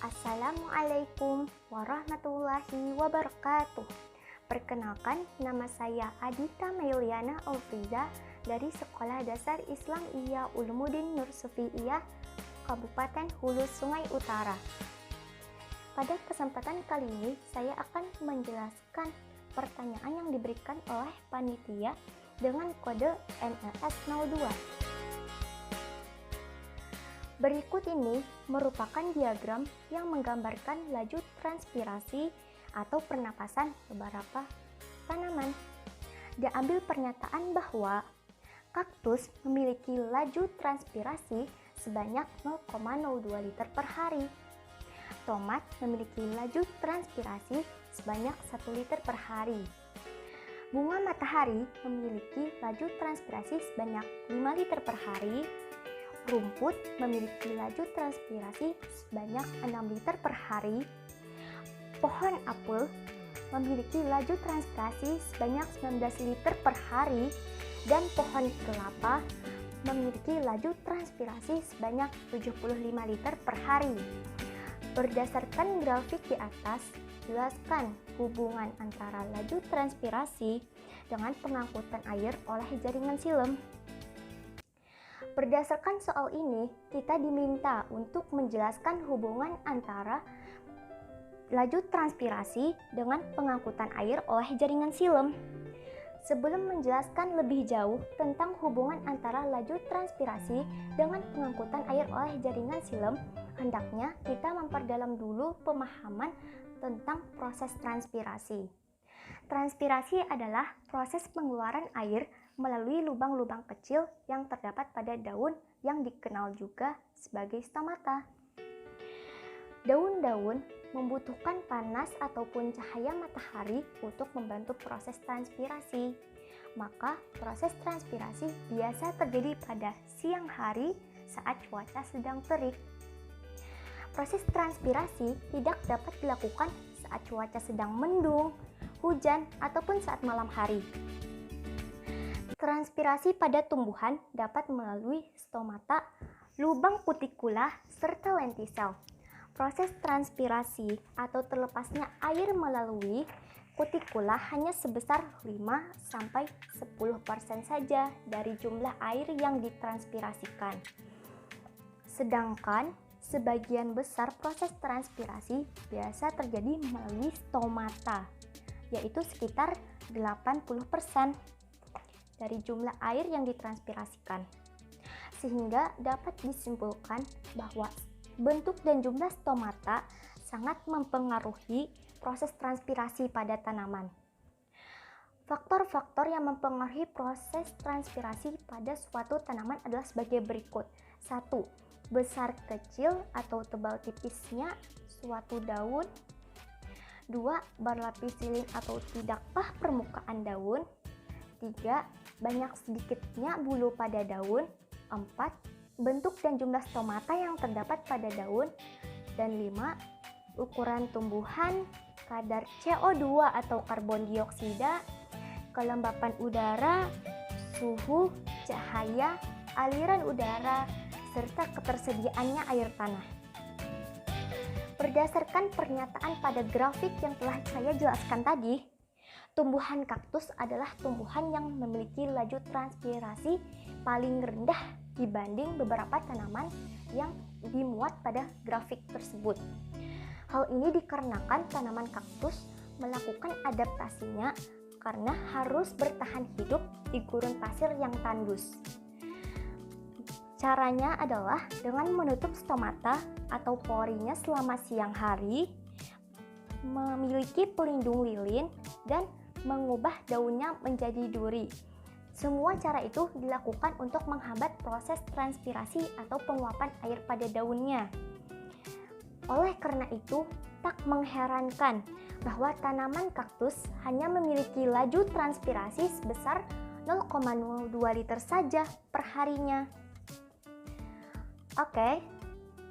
Assalamualaikum warahmatullahi wabarakatuh. Perkenalkan, nama saya Adita Meliana Alfriza dari Sekolah Dasar Islam Ihya Ulumuddin Nur Sufi'iyah, Kabupaten Hulu Sungai Utara. Pada kesempatan kali ini, saya akan menjelaskan pertanyaan yang diberikan oleh panitia dengan kode NLS 02. Berikut ini merupakan diagram yang menggambarkan laju transpirasi atau pernapasan beberapa tanaman. Diambil pernyataan bahwa kaktus memiliki laju transpirasi sebanyak 0,02 liter per hari. Tomat memiliki laju transpirasi sebanyak 1 liter per hari. Bunga matahari memiliki laju transpirasi sebanyak 5 liter per hari. Rumput memiliki laju transpirasi sebanyak 6 liter per hari. Pohon apel memiliki laju transpirasi sebanyak 19 liter per hari. Dan pohon kelapa memiliki laju transpirasi sebanyak 75 liter per hari. Berdasarkan grafik di atas, jelaskan hubungan antara laju transpirasi dengan pengangkutan air oleh jaringan silem. Berdasarkan soal ini, kita diminta untuk menjelaskan hubungan antara laju transpirasi dengan pengangkutan air oleh jaringan silem. Sebelum menjelaskan lebih jauh tentang hubungan antara laju transpirasi dengan pengangkutan air oleh jaringan silem, hendaknya kita memperdalam dulu pemahaman tentang proses transpirasi. Transpirasi adalah proses pengeluaran air melalui lubang-lubang kecil yang terdapat pada daun yang dikenal juga sebagai stomata. Daun-daun membutuhkan panas ataupun cahaya matahari untuk membantu proses transpirasi. Maka proses transpirasi biasa terjadi pada siang hari saat cuaca sedang terik. Proses transpirasi tidak dapat dilakukan saat cuaca sedang mendung, hujan, ataupun saat malam hari. Transpirasi pada tumbuhan dapat melalui stomata, lubang kutikula, serta lentisel. Proses transpirasi atau terlepasnya air melalui kutikula hanya sebesar 5-10% saja dari jumlah air yang ditranspirasikan. Sedangkan sebagian besar proses transpirasi biasa terjadi melalui stomata, yaitu sekitar 80% dari jumlah air yang ditranspirasikan. Sehingga dapat disimpulkan bahwa bentuk dan jumlah stomata sangat mempengaruhi proses transpirasi pada tanaman. Faktor-faktor yang mempengaruhi proses transpirasi pada suatu tanaman adalah sebagai berikut. 1. Besar kecil atau tebal tipisnya suatu daun. 2. Berlapis lilin atau tidakkah permukaan daun. 3. Banyak sedikitnya bulu pada daun. 4. Bentuk dan jumlah stomata yang terdapat pada daun. Dan 5. Ukuran tumbuhan, kadar CO2 atau karbon dioksida, kelembapan udara, suhu, cahaya, aliran udara, serta ketersediaannya air tanah. Berdasarkan pernyataan pada grafik yang telah saya jelaskan tadi, tumbuhan kaktus adalah tumbuhan yang memiliki laju transpirasi paling rendah dibanding beberapa tanaman yang dimuat pada grafik tersebut. Hal ini dikarenakan tanaman kaktus melakukan adaptasinya karena harus bertahan hidup di gurun pasir yang tandus. Caranya adalah dengan menutup stomata atau porinya selama siang hari, memiliki pelindung lilin, dan mengubah daunnya menjadi duri. Semua cara itu dilakukan untuk menghambat proses transpirasi atau penguapan air pada daunnya. Oleh karena itu, tak mengherankan bahwa tanaman kaktus hanya memiliki laju transpirasi sebesar 0,02 liter saja per harinya. Oke,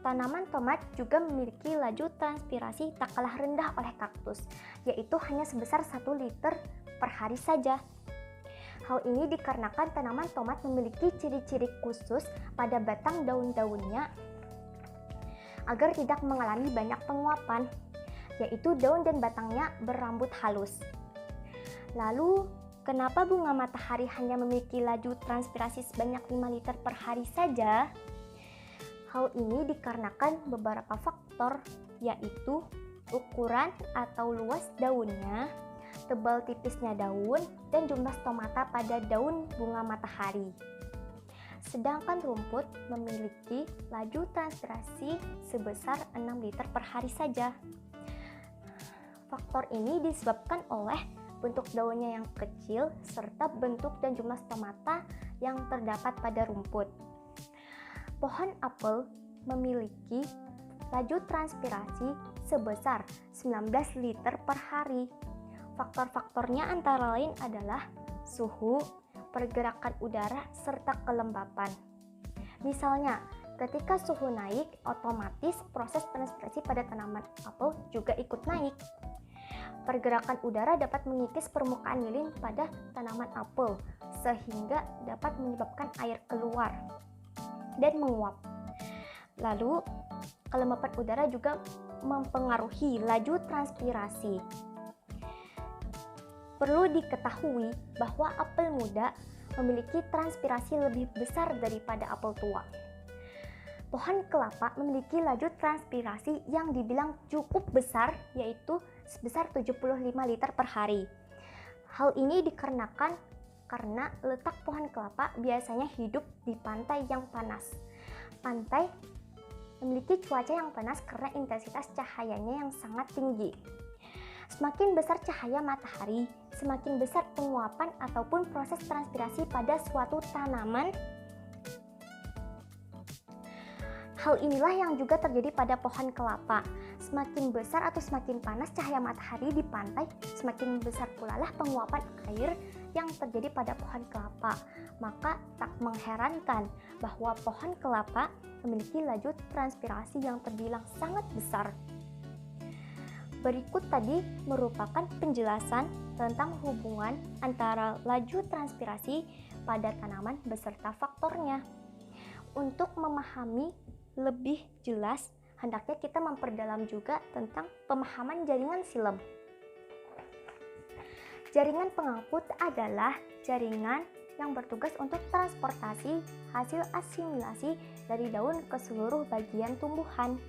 tanaman tomat juga memiliki laju transpirasi tak kalah rendah oleh kaktus, yaitu hanya sebesar 1 liter per hari saja. Hal ini dikarenakan tanaman tomat memiliki ciri-ciri khusus pada batang daun-daunnya agar tidak mengalami banyak penguapan, yaitu daun dan batangnya berambut halus. Lalu, kenapa bunga matahari hanya memiliki laju transpirasi sebanyak 5 liter per hari saja? Hal ini dikarenakan beberapa faktor, yaitu ukuran atau luas daunnya, tebal tipisnya daun, dan jumlah stomata pada daun bunga matahari. Sedangkan rumput memiliki laju transpirasi sebesar 6 liter per hari saja. Faktor ini disebabkan oleh bentuk daunnya yang kecil serta bentuk dan jumlah stomata yang terdapat pada rumput. Pohon apel memiliki laju transpirasi sebesar 19 liter per hari. Faktor-faktornya antara lain adalah suhu, pergerakan udara, serta kelembapan. Misalnya, ketika suhu naik, otomatis proses transpirasi pada tanaman apel juga ikut naik. Pergerakan udara dapat mengikis permukaan lilin pada tanaman apel, sehingga dapat menyebabkan air keluar dan menguap. Lalu, kelembapan udara juga mempengaruhi laju transpirasi. Perlu diketahui bahwa apel muda memiliki transpirasi lebih besar daripada apel tua. Pohon kelapa memiliki laju transpirasi yang dibilang cukup besar, yaitu sebesar 75 liter per hari. Hal ini dikarenakan karena letak pohon kelapa biasanya hidup di pantai yang panas. Pantai memiliki cuaca yang panas karena intensitas cahayanya yang sangat tinggi. Semakin besar cahaya matahari, semakin besar penguapan ataupun proses transpirasi pada suatu tanaman. Hal inilah yang juga terjadi pada pohon kelapa. Semakin besar atau semakin panas cahaya matahari di pantai, semakin besar pula lah penguapan air yang terjadi pada pohon kelapa. Maka tak mengherankan bahwa pohon kelapa memiliki laju transpirasi yang terbilang sangat besar. Berikut tadi merupakan penjelasan tentang hubungan antara laju transpirasi pada tanaman beserta faktornya. Untuk memahami lebih jelas, hendaknya kita memperdalam juga tentang pemahaman jaringan xilem. Jaringan pengangkut adalah jaringan yang bertugas untuk transportasi hasil asimilasi dari daun ke seluruh bagian tumbuhan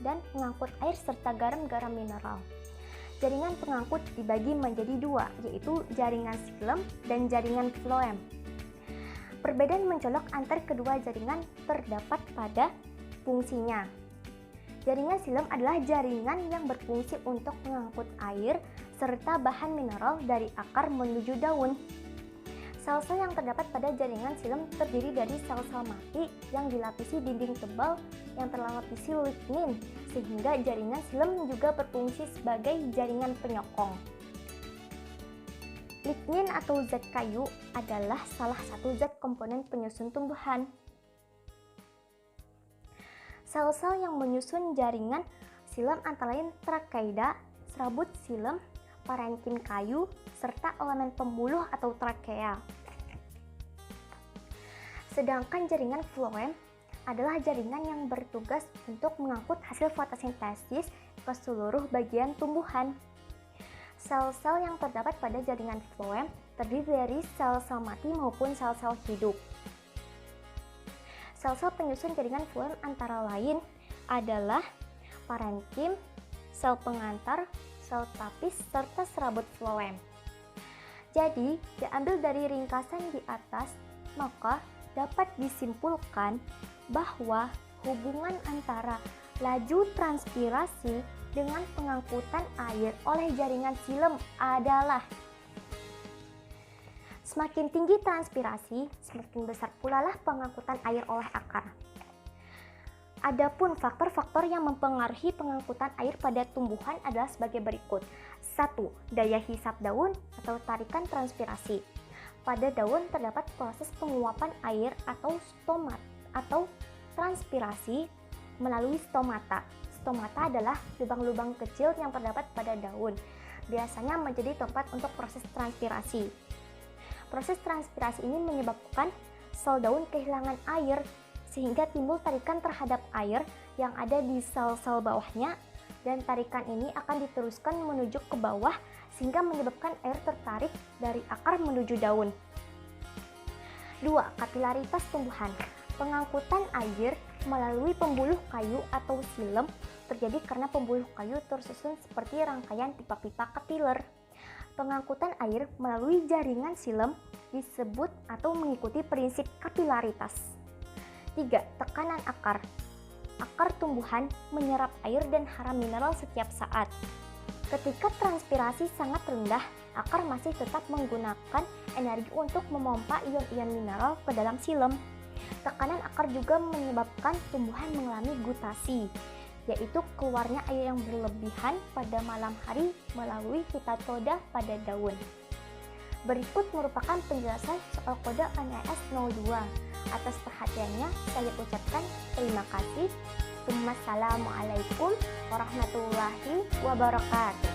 dan mengangkut air serta garam-garam mineral. Jaringan pengangkut dibagi menjadi dua, yaitu jaringan xilem dan jaringan floem. Perbedaan mencolok antar kedua jaringan terdapat pada fungsinya. Jaringan xilem adalah jaringan yang berfungsi untuk mengangkut air serta bahan mineral dari akar menuju daun. Sel-sel yang terdapat pada jaringan xilem terdiri dari sel-sel mati yang dilapisi dinding tebal yang terlapisi lignin, sehingga jaringan xilem juga berfungsi sebagai jaringan penyokong. Lignin atau zat kayu adalah salah satu zat komponen penyusun tumbuhan. Sel-sel yang menyusun jaringan xilem antara lain trakeida, serabut xilem, parenkim kayu, serta elemen pembuluh atau trakea. Sedangkan jaringan floem adalah jaringan yang bertugas untuk mengangkut hasil fotosintesis ke seluruh bagian tumbuhan. Sel-sel yang terdapat pada jaringan floem terdiri dari sel-sel mati maupun sel-sel hidup. Sel-sel penyusun jaringan floem antara lain adalah parenkim, sel pengantar, sel tapis, serta serabut floem. Jadi, diambil dari ringkasan di atas, maka dapat disimpulkan bahwa hubungan antara laju transpirasi dengan pengangkutan air oleh jaringan xilem adalah semakin tinggi transpirasi, semakin besar pula lah pengangkutan air oleh akar. Adapun faktor-faktor yang mempengaruhi pengangkutan air pada tumbuhan adalah sebagai berikut. 1. Daya hisap daun atau tarikan transpirasi. Pada daun terdapat proses penguapan air atau stomat atau transpirasi melalui stomata. Stomata adalah lubang-lubang kecil yang terdapat pada daun. Biasanya menjadi tempat untuk proses transpirasi. Proses transpirasi ini menyebabkan sel daun kehilangan air, sehingga timbul tarikan terhadap air yang ada di sel-sel bawahnya, dan tarikan ini akan diteruskan menuju ke bawah sehingga menyebabkan air tertarik dari akar menuju daun. 2. Kapilaritas tumbuhan. Pengangkutan air melalui pembuluh kayu atau silem terjadi karena pembuluh kayu tersusun seperti rangkaian pipa-pipa kapiler. Pengangkutan air melalui jaringan silem disebut atau mengikuti prinsip kapilaritas. 3. Tekanan akar. Akar tumbuhan menyerap air dan hara mineral setiap saat. Ketika transpirasi sangat rendah, akar masih tetap menggunakan energi untuk memompa ion-ion mineral ke dalam silem. Tekanan akar juga menyebabkan tumbuhan mengalami gutasi, yaitu keluarnya air yang berlebihan pada malam hari melalui ketoda pada daun. Berikut merupakan penjelasan soal kode NES 02. Atas perhatiannya saya ucapkan terima kasih. Wassalamualaikum warahmatullahi wabarakatuh.